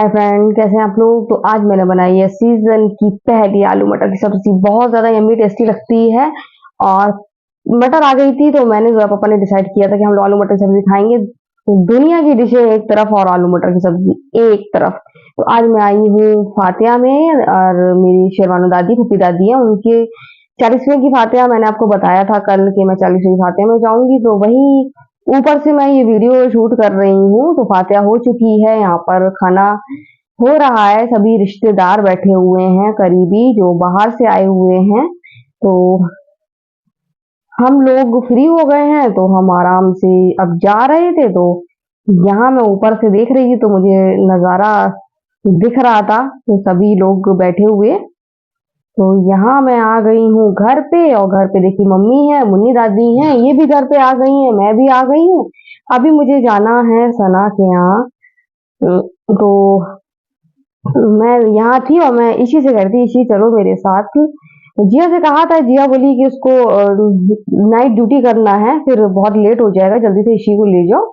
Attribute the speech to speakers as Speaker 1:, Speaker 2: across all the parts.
Speaker 1: Hi friend, कैसे हैं आप लोग। तो आज मैंने बनाई है सीजन की पहली आलू मटर की सब्जी। बहुत ज्यादा यम्मी टेस्टी लगती है। और मटर आ गई थी तो मैंने जो है पापा ने डिसाइड किया था कि हम लोग आलू मटर की सब्जी खाएंगे। तो दुनिया की डिशें एक तरफ और आलू मटर की सब्जी एक तरफ। तो आज मैं आई हूँ फातिया में, और मेरी शेरवानो दादी फूफी दादी है, उनके 40वें की फातिया। मैंने आपको बताया था कल कि मैं 40वें की फातिया में जाऊंगी, तो वही ऊपर से मैं ये वीडियो शूट कर रही हूँ। तो फातिया हो चुकी है, यहाँ पर खाना हो रहा है। सभी रिश्तेदार बैठे हुए हैं, करीबी जो बाहर से आए हुए हैं। तो हम लोग फ्री हो गए हैं, तो हम आराम से अब जा रहे थे। तो यहाँ मैं ऊपर से देख रही थी तो मुझे नज़ारा दिख रहा था, तो सभी लोग बैठे हुए। तो यहाँ मैं आ गई हूँ घर पे, और घर पे देखी मम्मी है, मुन्नी दादी हैं, ये भी घर पे आ गई हैं, मैं भी आ गई हूँ। अभी मुझे जाना है सना के यहाँ। तो मैं यहाँ थी और मैं इसी से कह रही थी, इसी चलो मेरे साथ। जिया से कहा था, जिया बोली कि उसको नाइट ड्यूटी करना है, फिर बहुत लेट हो जाएगा, जल्दी से इसी को ले जाओ।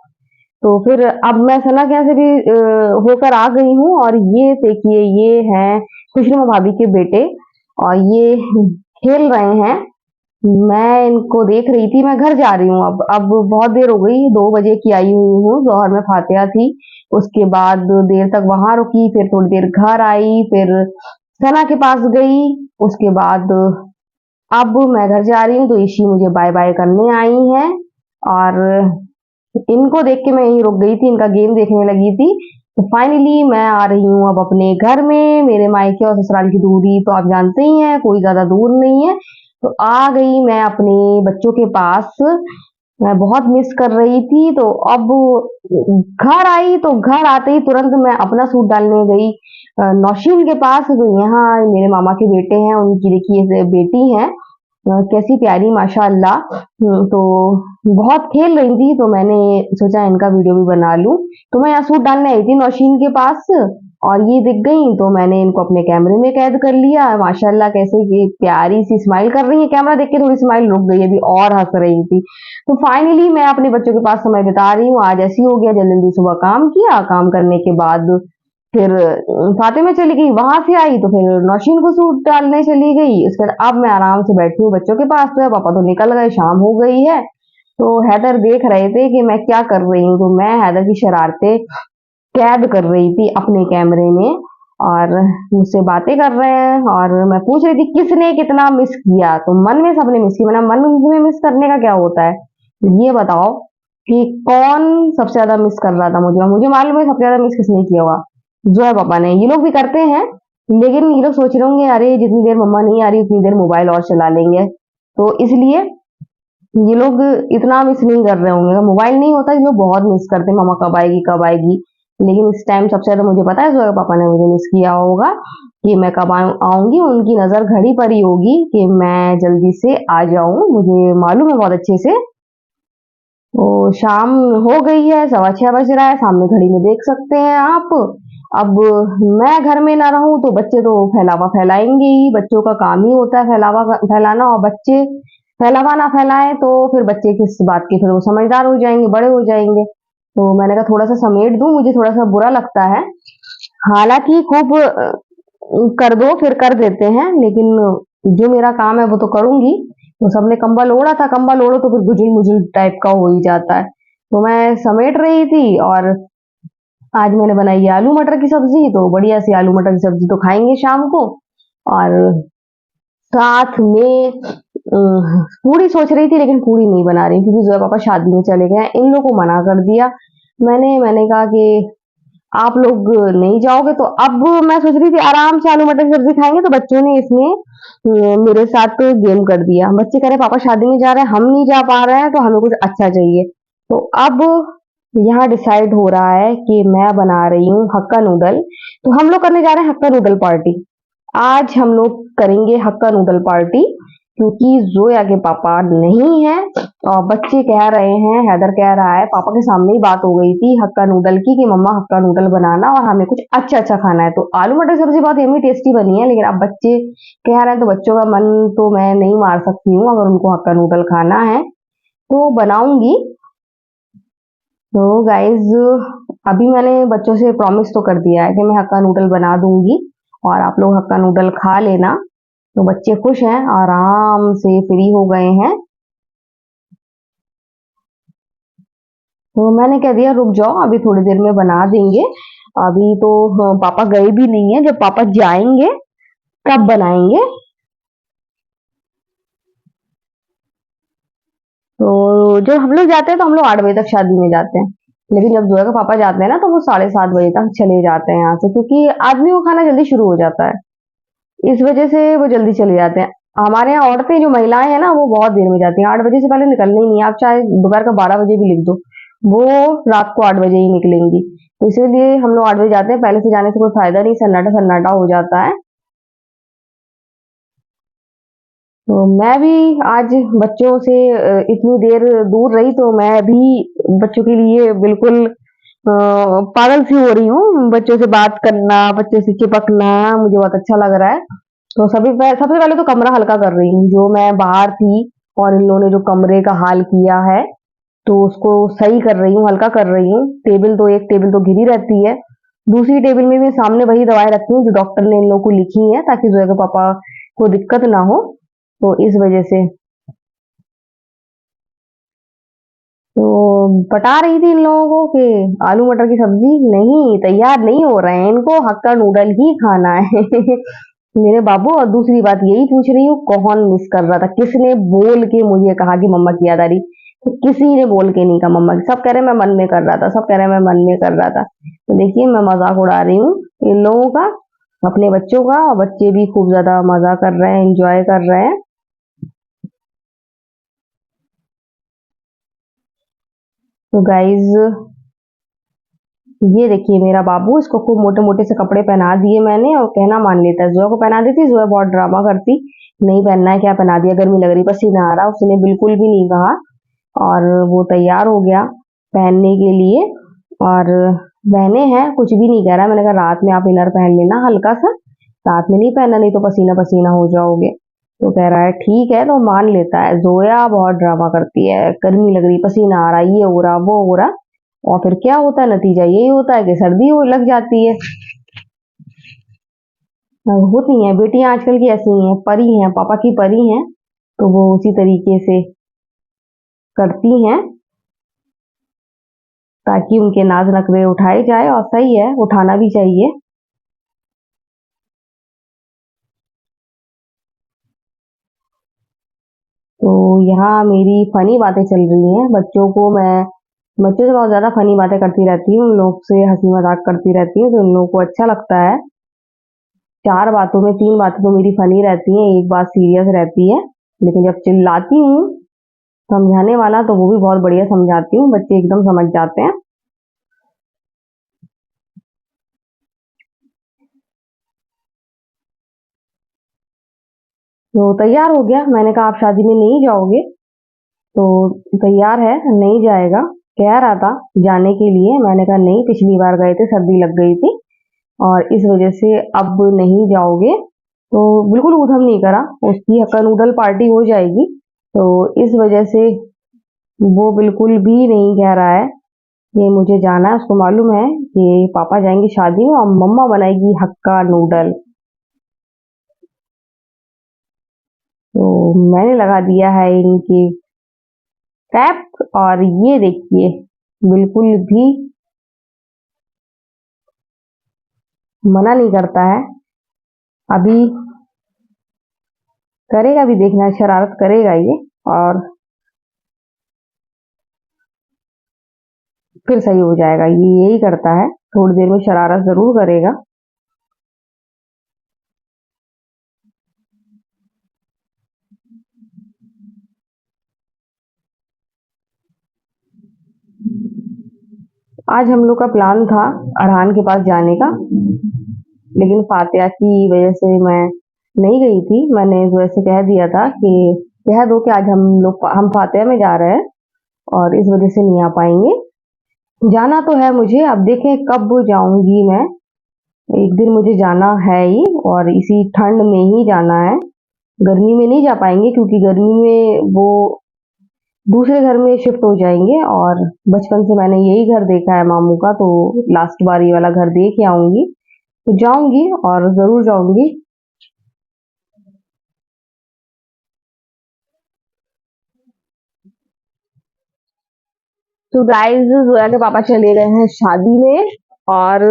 Speaker 1: तो फिर अब मैं सना के यहाँ से भी होकर आ गई हूँ। और ये देखिए, ये हैं खुशनुमा भाभी के बेटे, और ये खेल रहे हैं। मैं इनको देख रही थी। मैं घर जा रही हूँ अब बहुत देर हो गई, 2 बजे की आई हुई हूँ। जोहर में फातिहा थी, उसके बाद देर तक वहां रुकी, फिर थोड़ी देर घर आई, फिर सना के पास गई। उसके बाद अब मैं घर जा रही हूँ, तो ईशी मुझे बाय बाय करने आई है। और इनको देख के मैं यहीं रुक गई थी, इनका गेम देखने लगी थी। तो फाइनली मैं आ रही हूँ अब अपने घर में। मेरे मायके और ससुराल की दूरी तो आप जानते ही हैं, कोई ज्यादा दूर नहीं है। तो आ गई मैं अपने बच्चों के पास। मैं बहुत मिस कर रही थी। तो अब घर आई, तो घर आते ही तुरंत मैं अपना सूट डालने गई नौशीन के पास। तो यहाँ मेरे मामा के बेटे हैं, उनकी देखिए बेटी है, कैसी प्यारी माशाअल्लाह। तो बहुत खेल रही थी, तो मैंने सोचा इनका वीडियो भी बना लूं। तो मैं यहाँ सूट डालने आई थी नौशीन के पास, और ये दिख गई, तो मैंने इनको अपने कैमरे में कैद कर लिया। माशाल्लाह कैसे ये प्यारी सी स्माइल कर रही है, कैमरा देख के थोड़ी स्माइल रुक गई, अभी और हंस रही थी। तो फाइनली मैं अपने बच्चों के पास समय बिता रही हूँ। आज ऐसी हो गया, जल्दी जल्दी सुबह काम किया, काम करने के बाद फिर फातिमा चली गई, वहां से आई तो फिर नौशीन को सूट डालने चली गई। उसके बाद अब मैं आराम से बैठी हूँ बच्चों के पास। तो पापा तो निकल गए, शाम हो गई है। तो हैदर देख रहे थे कि मैं क्या कर रही हूँ, तो मैं हैदर की शरारतें कैद कर रही थी अपने कैमरे में, और मुझसे बातें कर रहे हैं। और मैं पूछ रही थी किसने कितना मिस किया, तो मन में सबने मिस किया। मैंने मन में मिस करने का क्या होता है, ये बताओ कि कौन सबसे ज्यादा मिस कर रहा था मुझे। मुझे मालूम है सबसे ज्यादा मिस किसने किया होगा, जो है पापा ने। ये लोग भी करते हैं, लेकिन ये लोग सोच रहे होंगे अरे जितनी देर मम्मा नहीं आ रही उतनी देर मोबाइल और चला लेंगे, तो इसलिए ये लोग इतना मिस नहीं कर रहे होंगे। अगर मोबाइल नहीं होता, ये लोग बहुत मिस करते हैं, मम्मा कब आएगी कब आएगी। लेकिन इस टाइम सबसे ज्यादा मुझे पता है जो पापा ने मुझे मिस किया होगा कि मैं कब आऊंगी। उनकी नजर घड़ी पड़ी होगी कि मैं जल्दी से आ जाऊं, मुझे मालूम है बहुत अच्छे से। तो शाम हो गई है, 6:15 बज रहा है, सामने घड़ी में देख सकते हैं आप। अब मैं घर में ना रहूं तो बच्चे तो फैलावा फैलाएंगे ही, बच्चों का काम ही होता है फैलावा फैलाना। और बच्चे फैलावा ना फैलाएं तो फिर बच्चे किस बात के, फिर वो समझदार हो जाएंगे, बड़े हो जाएंगे। तो मैंने कहा थोड़ा सा समेट दूं, मुझे थोड़ा सा बुरा लगता है। हालांकि खूब कर दो फिर कर देते हैं, लेकिन जो मेरा काम है वो तो करूंगी। तो सबने कंबल ओढ़ा था, कंबल ओढ़ो तो फिर गुजुल मुजुल टाइप का हो ही जाता है। तो मैं समेट रही थी। और आज मैंने बनाई है आलू मटर की सब्जी, तो बढ़िया सी आलू मटर की सब्जी तो खाएंगे शाम को। और साथ में पूरी सोच रही थी, लेकिन पूरी नहीं बना रही क्योंकि जो पापा शादी में चले गए हैं, इन लोगों को मना कर दिया। मैंने कहा कि आप लोग नहीं जाओगे। तो अब मैं सोच रही थी आराम से आलू मटर की सब्जी खाएंगे, तो बच्चों ने इसमें मेरे साथ गेम कर दिया। बच्चे कह रहे पापा शादी में जा रहे हैं, हम नहीं जा पा रहे हैं, तो हमें कुछ अच्छा चाहिए। तो अब यहाँ डिसाइड हो रहा है कि मैं बना रही हूँ हक्का नूडल। तो हम लोग करने जा रहे हैं हक्का नूडल पार्टी। आज हम लोग करेंगे हक्का नूडल पार्टी, क्योंकि जोया के पापा नहीं है। और बच्चे कह रहे हैं, हैदर कह रहा है, पापा के सामने ही बात हो गई थी हक्का नूडल की कि मम्मा हक्का नूडल बनाना और हमें कुछ अच्छा अच्छा खाना है। तो आलू मटर सब्जी बहुत यम्मी टेस्टी बनी है, लेकिन अब बच्चे कह रहे हैं तो बच्चों का मन तो मैं नहीं मार सकती हूँ। अगर उनको हक्का नूडल खाना है तो बनाऊंगी। तो गाइज अभी मैंने बच्चों से प्रॉमिस तो कर दिया है कि मैं हक्का नूडल बना दूंगी और आप लोग हक्का नूडल खा लेना। तो बच्चे खुश हैं, आराम से फ्री हो गए हैं। तो मैंने कह दिया रुक जाओ, अभी थोड़ी देर में बना देंगे। अभी तो पापा गए भी नहीं है, जब पापा जाएंगे तब बनाएंगे। तो जब हम लोग जाते हैं तो हम लोग 8 बजे तक शादी में जाते हैं। लेकिन जब जोया के पापा जाते हैं ना तो वो 7:30 बजे तक चले जाते हैं यहाँ से, क्योंकि आदमी को खाना जल्दी शुरू हो जाता है। इस वजह से वो जल्दी चले जाते हैं। हमारे यहाँ औरतें जो महिलाएं हैं ना वो बहुत देर में जाती हैं, 8 बजे से पहले निकलना ही नहीं है। आप चाहे दोपहर का 12 बजे भी लिख दो, वो रात को 8 बजे ही निकलेंगी। तो इसीलिए हम लोग 8 बजे जाते हैं, पहले से जाने से कोई फायदा नहीं, सन्नाटा सन्नाटा हो जाता है। तो मैं भी आज बच्चों से इतनी देर दूर रही तो मैं भी बच्चों के लिए बिल्कुल पागल सी हो रही हूँ। बच्चों से बात करना, बच्चों से चिपकना मुझे बहुत अच्छा लग रहा है। तो सबसे पहले तो कमरा हल्का कर रही हूँ, जो मैं बाहर थी और इन लोगों ने जो कमरे का हाल किया है, तो उसको सही कर रही हूँ, हल्का कर रही हूँ। एक टेबल तो घिरी रहती है, दूसरी टेबल में भी सामने वही दवाएं रखी हूँ जो डॉक्टर ने इन लोगों को लिखी है, ताकि जोया के पापा को दिक्कत ना हो। तो इस वजह से तो बता रही थी इन लोगों को कि आलू मटर की सब्जी नहीं तैयार नहीं हो रहे हैं, इनको हक्का नूडल ही खाना है। मेरे बाबू, और दूसरी बात यही पूछ रही हूँ कौन मिस कर रहा था, किसने बोल के मुझे कहा कि मम्मा की याद आ रही। तो किसी ने बोल के नहीं कहा मम्मा की, सब कह रहे मैं मन में कर रहा था, सब कह रहे मैं मन में कर रहा था। तो देखिए मैं मजाक उड़ा रही हूँ इन लोगों का, अपने बच्चों का, और बच्चे भी खूब ज्यादा मजा कर रहे हैं, एंजॉय कर रहे हैं। तो गाइज ये देखिए मेरा बाबू, इसको खूब मोटे मोटे से कपड़े पहना दिए मैंने, और कहना मान लेता है। जोया को पहना देती, जोया बहुत ड्रामा करती, नहीं पहनना है, क्या पहना दिया, गर्मी लग रही, पसीना आ रहा, उसने बिल्कुल भी नहीं कहा। और वो तैयार हो गया पहनने के लिए। और बहने हैं, कुछ भी नहीं कह रहा। मैंने कहा रात में आप इनर पहन लेना हल्का सा, रात में नहीं पहनना, नहीं तो पसीना पसीना हो जाओगे। तो कह रहा है ठीक है, तो मान लेता है। जोया बहुत ड्रामा करती है, गर्मी लग रही, पसीना आ रहा, ये हो रहा वो हो रहा, और फिर क्या होता है, नतीजा यही होता है कि सर्दी हो लग जाती है। होती हैं बेटियां आजकल की, ऐसी ही हैं, परी हैं, पापा की परी हैं। तो वो उसी तरीके से करती हैं, ताकि उनके नाज नखरे उठाए जाए, और सही है, उठाना भी चाहिए। तो यहाँ मेरी फनी बातें चल रही हैं, बच्चों से बहुत ज्यादा फनी बातें करती रहती हूँ, उन लोग से हंसी मजाक करती रहती हूँ, तो उन लोगों को अच्छा लगता है। 4 बातों में 3 बातें तो मेरी फनी रहती हैं, एक बात सीरियस रहती है। लेकिन जब चिल्लाती हूँ समझाने वाला, तो वो भी बहुत बढ़िया समझाती हूँ, बच्चे एकदम समझ जाते हैं। तो तैयार हो गया, मैंने कहा आप शादी में नहीं जाओगे, तो तैयार है, नहीं जाएगा। कह रहा था जाने के लिए, मैंने कहा नहीं, पिछली बार गए थे सर्दी लग गई थी, और इस वजह से अब नहीं जाओगे। तो बिल्कुल ऊधम नहीं करा, उसकी हक्का नूडल पार्टी हो जाएगी। तो इस वजह से वो बिल्कुल भी नहीं कह रहा है कि मुझे जाना है। उसको मालूम है कि पापा जाएंगे शादी में और मम्मा बनाएगी हक्का नूडल। तो मैंने लगा दिया है इनकी ट्रैप, और ये देखिए बिल्कुल भी मना नहीं करता है। अभी करेगा भी, देखना, शरारत करेगा ये, और फिर सही हो जाएगा। ये यही करता है, थोड़ी देर में शरारत जरूर करेगा। आज हम लोग का प्लान था अरहान के पास जाने का, लेकिन फातिया की वजह से मैं नहीं गई थी। मैंने वैसे कह दिया था कि कह दो कि आज हम फातिया में जा रहे हैं, और इस वजह से नहीं आ पाएंगे। जाना तो है मुझे, अब देखें कब जाऊंगी मैं। एक दिन मुझे जाना है ही, और इसी ठंड में ही जाना है। गर्मी में नहीं जा पाएंगे, क्योंकि गर्मी में वो दूसरे घर में शिफ्ट हो जाएंगे। और बचपन से मैंने यही घर देखा है मामू का, तो लास्ट बार ये वाला घर देख के आऊंगी, तो जाऊंगी और जरूर जाऊंगी। तो गाइस, जोया के पापा चले गए हैं शादी में, और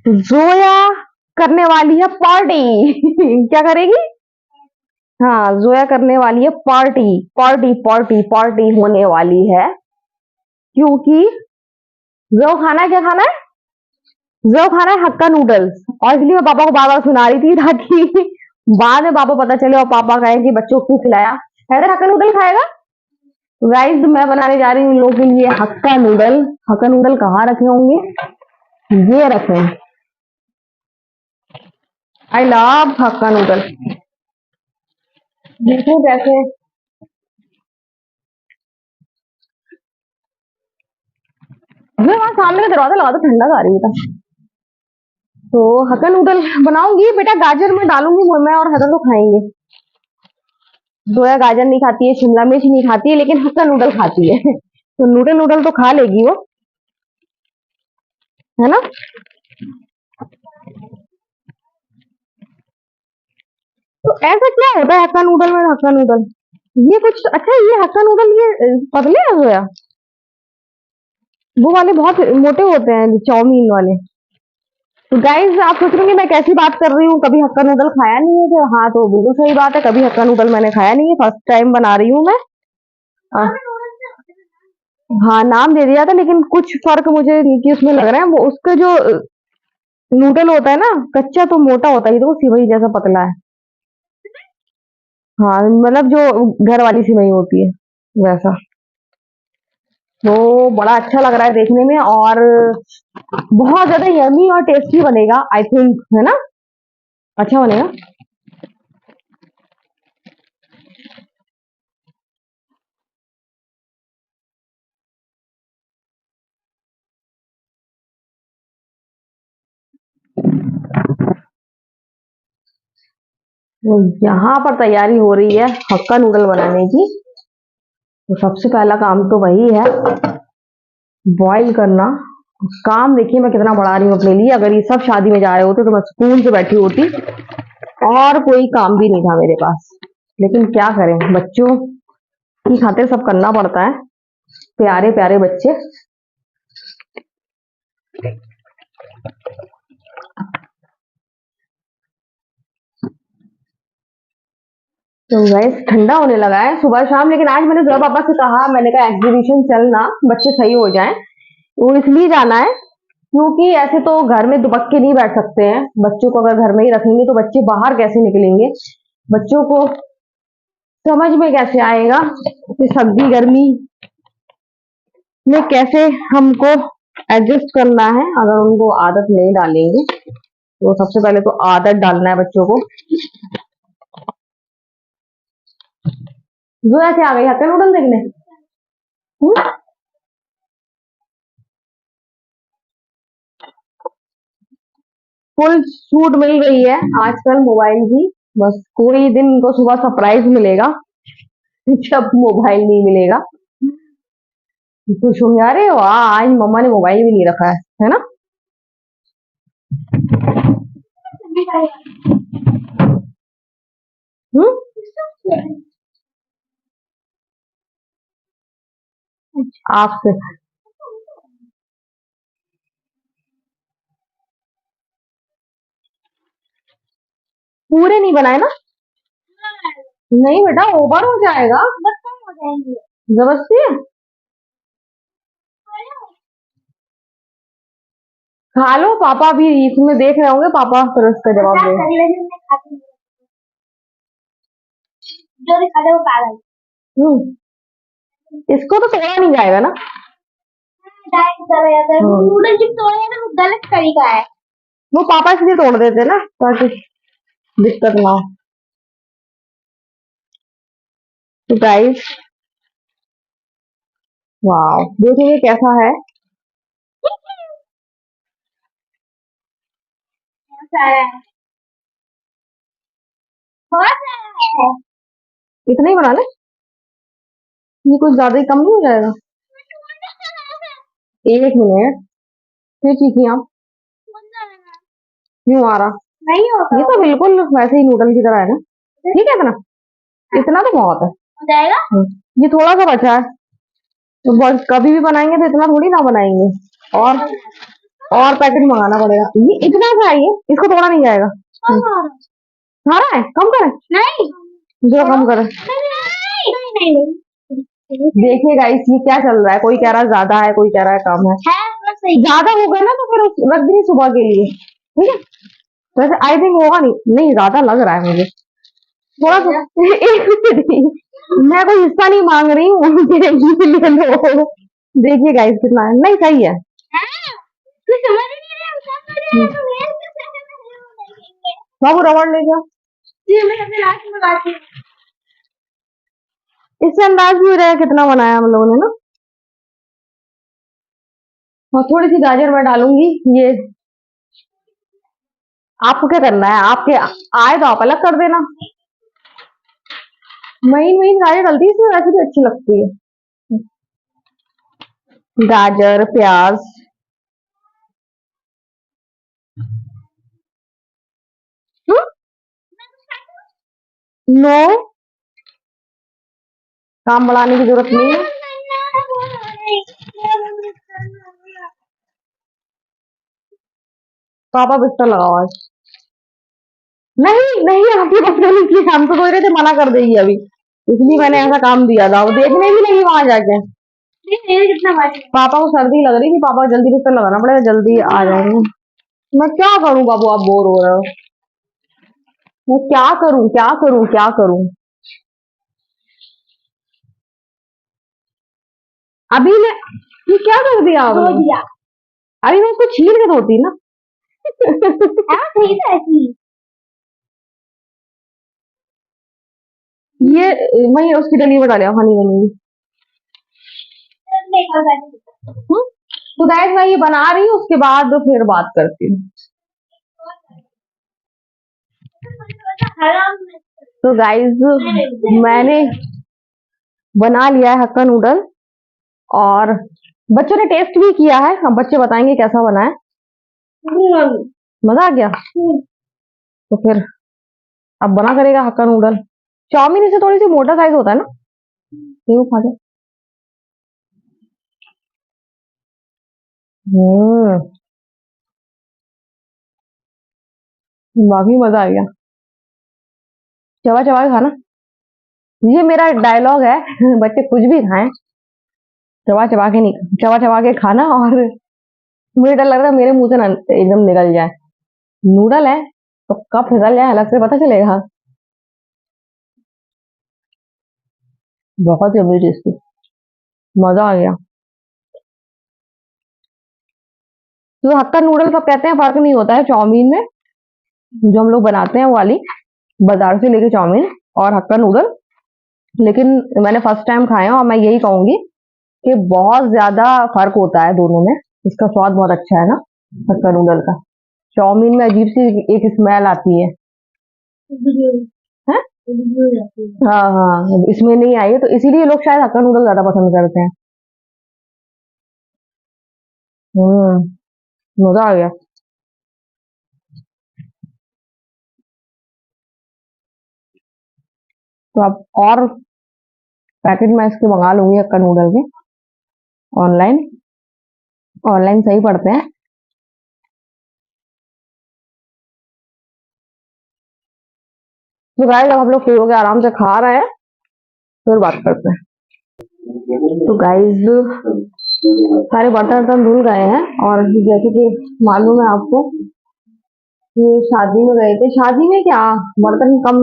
Speaker 1: जोया करने वाली है पार्टी। क्या करेगी? हाँ, जोया करने वाली है पार्टी। पार्टी पार्टी पार्टी होने वाली है, क्योंकि जो खाना है, क्या खाना है? जो खाना है हक्का नूडल्स। और इसलिए मैं पापा को बार बार सुना रही थी, ताकि बाद में पापा पता चले और पापा कहें कि बच्चों को क्यों खिलाया। हैदर हक्का नूडल खाएगा? गाइस, मैं बनाने जा रही हूँ इन लोगों के लिए हक्का नूडल। हक्का नूडल कहाँ रखे होंगे? ये रखे हैं। I love hakka noodle. देखो कैसे। मैं वहां सामने का दरवाजा लगा, तो ठंडा आ रही था। तो हक्का नूडल बनाऊंगी बेटा, गाजर में डालूंगी, मैं और हैदर तो खाएंगे। जोया गाजर नहीं खाती है, शिमला मिर्च नहीं खाती है, लेकिन हक्का नूडल खाती है। तो नूडल नूडल तो खा लेगी वो, है ना? तो ऐसा क्या होता है हक्का नूडल में? हक्का नूडल ये कुछ अच्छा, ये हक्का नूडल ये पतले है जोया? वो वाले बहुत मोटे होते हैं, चाउमीन वाले। तो गाइज, आप सोच रहे होंगे मैं कैसी बात कर रही हूँ, कभी हक्का नूडल खाया नहीं है क्या? हाँ, तो बिल्कुल सही बात है, कभी हक्का नूडल मैंने खाया नहीं है, फर्स्ट टाइम बना रही हूँ मैं। आ, हाँ, नाम दे दिया था, लेकिन कुछ फर्क मुझे नीचे उसमें लग रहा है। वो उसका जो नूडल होता है ना, कच्चा तो मोटा होता है, ये तो सिवई जैसा पतला है। हाँ, मतलब जो घर वाली सिवई होती है, वैसा। तो बड़ा अच्छा लग रहा है देखने में, और बहुत ज्यादा यमी और टेस्टी बनेगा, आई थिंक, है ना? अच्छा बनेगा। तो यहाँ पर तैयारी हो रही है हक्का नूडल बनाने की। तो सबसे पहला काम तो वही है, बॉईल करना। काम देखिए मैं कितना बढ़ा रही हूँ अपने लिए। अगर ये सब शादी में जा रहे होते तो मैं सुकून से बैठी होती, और कोई काम भी नहीं था मेरे पास। लेकिन क्या करें, बच्चों की खातिर सब करना पड़ता है। प्यारे प्यारे बच्चे। तो गैस ठंडा होने लगा है सुबह शाम, लेकिन आज मैंने जोया पापा से कहा, मैंने कहा एग्जीबिशन चलना, बच्चे सही हो जाएं। वो इसलिए जाना है क्योंकि ऐसे तो घर में दुबक्के नहीं बैठ सकते हैं। बच्चों को अगर घर में ही रखेंगे तो बच्चे बाहर कैसे निकलेंगे? बच्चों को समझ में कैसे आएगा कि सर्दी गर्मी में कैसे हमको एडजस्ट करना है, अगर उनको आदत नहीं डालेंगे। तो सबसे पहले तो आदत डालना है बच्चों को। जो ऐसे आ गई हक्का नूडल देखने। फुल छूट मिल गई है आजकल मोबाइल की। बस कोई दिन इनको सुबह सरप्राइज मिलेगा जब मोबाइल नहीं मिलेगा। खुश होंगे, अरे वाह, आज मम्मा ने मोबाइल भी नहीं रखा है ना? हम्म। आपसे पूरे नहीं बनाए ना? नहीं बेटा, ओवर हो जाएगा। जबरदस्ती है। खा लो, पापा भी इसमें देख रहे होंगे, पापा फिर उसका जवाब दे। हम्म। इसको तो तोड़ा नहीं जाएगा ना? नूडल जब तोड़ा जाता है वो गलत तरीका है। वो पापा इसलिए तोड़ देते ना, ताकि दिक्कत ना हो। तो गाइस, वाह, देखिए कैसा है। इतना ही बना ले। ये कुछ ज्यादा ही कम नहीं हो जाएगा? एक मिनट, फिर चीखी आप क्यों आ रहा?
Speaker 2: नहीं होगा
Speaker 1: ये तो बिल्कुल वैसे ही नूडल की तरह है ना। ठीक है इतना, इतना तो बहुत है।
Speaker 2: हो जाएगा।
Speaker 1: ये थोड़ा सा बचा है, तो बस कभी भी बनाएंगे तो इतना थोड़ी ना बनाएंगे, और पैकेट मंगाना पड़ेगा। ये इतना सा है, ये इसको तोड़ा नहीं जाएगा। खा रहा है, कम करे।
Speaker 2: नहीं
Speaker 1: जो कम करे।
Speaker 2: नहीं
Speaker 1: देखिए गाइस, ये क्या चल रहा है, कोई कह रहा है ज्यादा है, कोई कह रहा है कम है। ज्यादा होगा ना तो फिर रख देंगे सुबह के लिए, ठीक है। वैसे आई थिंक होगा नहीं ज्यादा लग रहा है मुझे थोड़ा सा। एक मिनट, मैं कोई हिस्सा नहीं मांग रही हूँ, मुझे ये ले लो। देखिए गाइस कितना है, नहीं सही है।
Speaker 2: समझ नहीं रहे
Speaker 1: बाबू रबड़ ले जाओ।
Speaker 2: मैं सबसे लास्ट में बात
Speaker 1: इससे अंदाज भी हो रहा है कितना बनाया हम लोगों ने ना। और थोड़ी सी गाजर मैं डालूंगी। ये आपको क्या करना है, आपके आए तो आप अलग कर देना। महीन महीन गाजर डलती है इसमें, वैसे भी अच्छी लगती है। गाजर प्याज। नो, काम बढ़ाने की जरूरत नहीं है। पापा बिस्तर लगाओ आज। नहीं नहीं, आपके बच्चे नहीं किए, हम तो सोच रहे थे मना कर देगी अभी, इसलिए मैंने ऐसा काम दिया था। वो देखने भी नहीं वहां जाके।
Speaker 2: कितना बात
Speaker 1: पापा को सर्दी लग रही थी, पापा को जल्दी बिस्तर लगाना पड़ेगा, जल्दी आ जाएंगे। मैं क्या करूं बाबू, आप बोर हो रहे हो। मैं क्या करूं क्या करूं क्या करूं। अभी मैं, ये क्या कर दिया
Speaker 2: धो
Speaker 1: आपने?
Speaker 2: दिया
Speaker 1: अभी मैं उसको छील के धोती ना।
Speaker 2: सही था ऐसी
Speaker 1: ये वही उसकी डली में डाले हनी बनी। तो गैस मैं ये बना रही हूँ, उसके बाद फिर बात करती हूँ। तो गाइस मैंने बना लिया है हक्का नूडल, और बच्चों ने टेस्ट भी किया है। अब बच्चे बताएंगे कैसा बना है। मजा आ गया। तो फिर अब बना करेगा हक्का नूडल। चाउमीन इससे थोड़ी सी मोटा साइज होता है ना। देखो खा के। हम्म, वाकई मजा आ गया। चबा चबा के खाना, ये मेरा डायलॉग है। बच्चे कुछ भी खाएं, चबा चबा के नहीं, चबा चबा के खाना। और मुझे डर लग रहा है मेरे मुंह से ना एकदम निकल जाए। नूडल है तो कब फिसल जाए अलग से पता चलेगा। बहुत ही टेस्टी, मजा आ गया। तो हक्का नूडल सब कहते हैं, फर्क नहीं होता है चाउमीन में। जो हम लोग बनाते हैं वो वाली बाजार से लेके चाउमीन और हक्का नूडल। लेकिन मैंने फर्स्ट टाइम खाए हैं, और मैं यही कहूंगी कि बहुत ज्यादा फर्क होता है दोनों में। इसका स्वाद बहुत अच्छा है ना हक्का नूडल का। चाउमीन में अजीब सी एक स्मेल आती है। हैं? हाँ हाँ, इसमें नहीं आई है, तो इसीलिए लोग शायद हक्का नूडल ज्यादा पसंद करते हैं। मजा आ गया। तो अब और पैकेट में इसके मंगा लूंगी हक्का नूडल के, ऑनलाइन। ऑनलाइन सही पड़ते हैं। तो गाइस अब हम लोग फ्री होके आराम से खा रहे हैं, फिर बात करते हैं। तो गाइस सारे बर्तन वर्तन धुल गए हैं, और जैसे कि मालूम है आपको, ये शादी में गए थे। शादी में क्या, बर्तन कम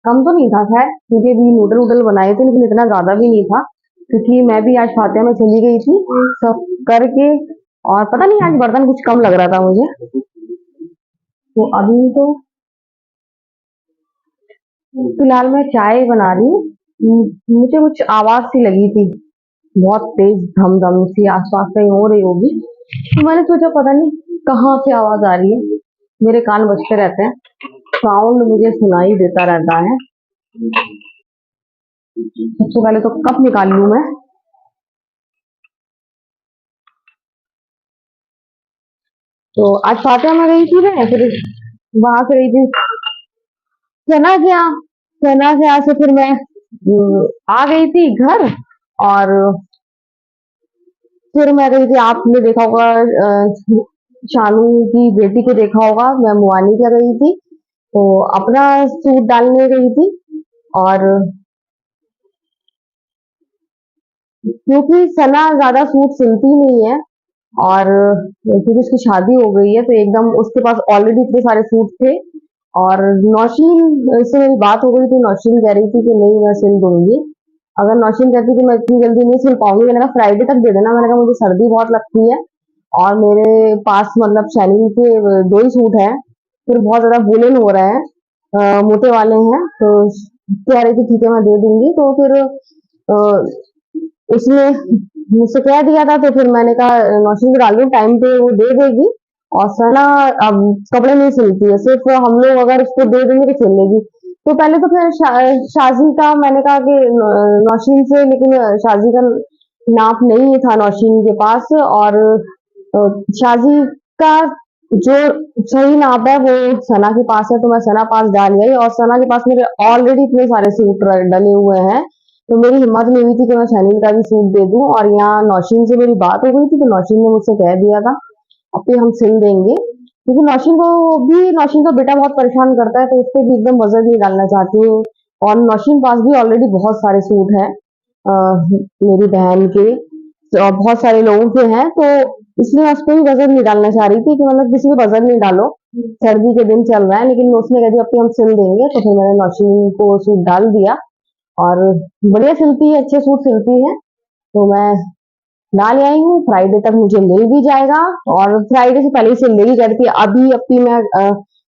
Speaker 1: कम तो नहीं था खैर, क्योंकि भी नूडल वूडल बनाए थे, लेकिन इतना ज्यादा भी नहीं था, क्योंकि मैं भी आज फातिहा में चली गई थी सब करके। और पता नहीं आज बर्तन कुछ कम लग रहा था मुझे। तो अभी तो फिलहाल मैं चाय बना रही हूँ। मुझे कुछ आवाज सी लगी थी, बहुत तेज धम धम सी आसपास कहीं हो रही होगी। तो मैंने सोचा पता नहीं कहाँ से आवाज आ रही है। मेरे कान बजते रहते हैं, साउंड मुझे सुनाई देता रहता है। सबसे पहले तो कप निकाल लूं मैं। तो आज फातिहा में गई थी मैं, फिर वहां से गई थी सना के यहाँ। सना के यहाँ से फिर मैं आ गई थी घर। और फिर मैं गई थी, आपने देखा होगा शानू की बेटी को देखा होगा, मैं मुआनी क्या गई थी, तो अपना सूट डालने गई थी। और क्योंकि सना ज्यादा सूट सिलती नहीं है, और क्योंकि उसकी शादी हो गई है तो एकदम उसके पास ऑलरेडी इतने सारे सूट थे। और नौशीन से मेरी बात हो गई थी, नौशीन कह रही थी कि नहीं मैं सिल दूंगी। अगर नौशीन कहती कि मैं इतनी जल्दी नहीं सिल पाऊंगी, मैंने कहा फ्राइडे तक दे देना। मैंने कहा मुझे सर्दी बहुत लगती है, और मेरे पास मतलब शैली के 2 ही सूट हैं, फिर बहुत ज्यादा वूलन हो रहे हैं, मोटे वाले हैं। तो कह रही थी ठीक है मैं दे दूंगी। तो फिर उसने मुझसे कह दिया था, तो फिर मैंने कहा नौशीन को डाल दूं, टाइम पे वो दे देगी। और सना अब कपड़े नहीं सिलती है, सिर्फ हम लोग अगर उसको दे देंगे तो सिल लेगी। तो पहले तो फिर शाजी का मैंने कहा कि नौशीन से, लेकिन शाजी का नाप नहीं था नौशीन के पास। और शाजी का जो सही नाप है वो सना के पास है, तो मैं सना पास डाल गई। और सना के पास मेरे ऑलरेडी इतने सारे सूट डले हुए हैं, तो मेरी हिम्मत नहीं हुई थी कि मैं शैनिल का भी सूट दे दूं। और यहाँ नौशीन से मेरी बात हो गई थी, तो नौशीन ने मुझसे कह दिया था अब भी हम सिल देंगे, क्योंकि नौशीन का बेटा बहुत परेशान करता है, तो उस पर भी एकदम वजन नहीं डालना चाहती हूँ। और नौशीन पास भी ऑलरेडी बहुत सारे सूट हैं मेरी बहन के, और बहुत सारे लोगों के हैं, तो इसलिए मैं उस पर भी वजन नहीं डालना चाह रही थी कि मतलब किसी पे वजन नहीं डालो, सर्दी के दिन चल रहा है। लेकिन उसने कह दिया अब भी हम सिल देंगे, तो फिर मैंने नौशीन को सूट डाल दिया। और बढ़िया सिलती है, अच्छे सूट सिलती है, तो मैं डाल आई हूँ। फ्राइडे तक मुझे मिल भी जाएगा, और फ्राइडे से पहले ही सिल देगी। कहती है अभी अपनी मैं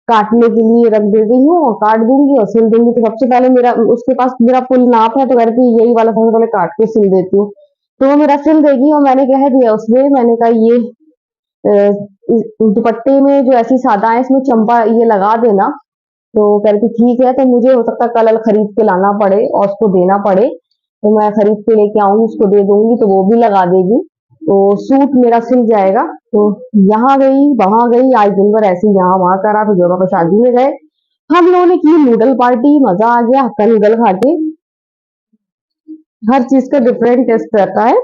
Speaker 1: काटने के लिए रख दे रही हूँ, और काट दूंगी और सिल दूंगी। तो सबसे पहले मेरा उसके पास मेरा फुल नाप है, तो कहती है यही वाला सबसे पहले काट के सिल देती हूँ, तो वो मेरा सिल देगी। और मैंने कह दिया उसमें, मैंने कहा ये दुपट्टे में जो ऐसी सादा है इसमें चंपा ये लगा देना। तो कह रही थी ठीक है। तो मुझे हो सकता है कल खरीद के लाना पड़े और उसको देना पड़े, तो मैं खरीद के लेके आऊंगी, उसको दे दूंगी, तो वो भी लगा देगी, तो सूट मेरा सिल जाएगा। तो यहाँ गई वहां गई, आज दिन भर ऐसे यहाँ वहां करा, फिर जोरों पर शादी में गए। हम लोगों ने की नूडल पार्टी, मजा आ गया हक्का नूडल खा के। हर चीज का डिफरेंट टेस्ट रहता है,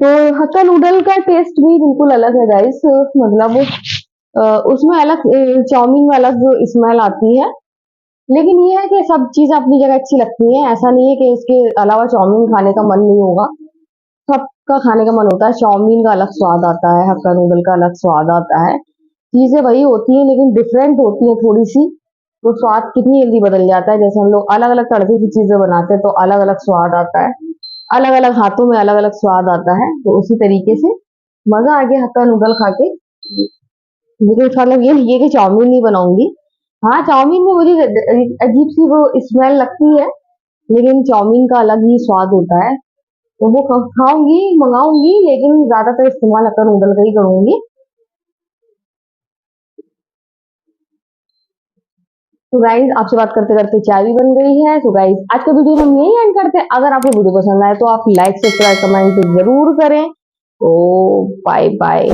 Speaker 1: तो हक्का नूडल का टेस्ट भी बिल्कुल अलग है गाइस। मतलब उसमें अलग चाउमीन में अलग स्मेल आती है, लेकिन ये है कि सब चीजें अपनी जगह अच्छी लगती हैं। ऐसा नहीं है कि इसके अलावा चाउमीन खाने का मन नहीं होगा, सबका खाने का मन होता है। चाउमीन का अलग स्वाद आता है, हक्का नूडल का अलग स्वाद आता है। चीजें वही होती हैं लेकिन डिफरेंट होती है थोड़ी सी, तो स्वाद कितनी जल्दी बदल जाता है। जैसे हम लोग अलग अलग तड़के की चीजें बनाते हैं तो अलग अलग स्वाद आता है, अलग अलग हाथों में अलग अलग स्वाद आता है। तो उसी तरीके से मजा आ गया हक्का नूडल खा के। लेकिन इसका मतलब ये नहीं है कि चाउमीन नहीं बनाऊंगी। हाँ, चाउमीन में मुझे अजीब सी वो स्मेल लगती है, लेकिन चाउमीन का अलग ही स्वाद होता है, तो वो खाऊंगी, मंगाऊंगी, लेकिन ज्यादातर इस्तेमाल हक्का नूडल का ही करूंगी। तो गाइज आपसे बात करते करते चाय भी बन गई है। तो गाइज आज का वीडियो हम यही एंड करते हैं। अगर आपको वीडियो पसंद आए तो आप लाइक सब्सक्राइब कमेंट जरूर करें। तो बाय बाय।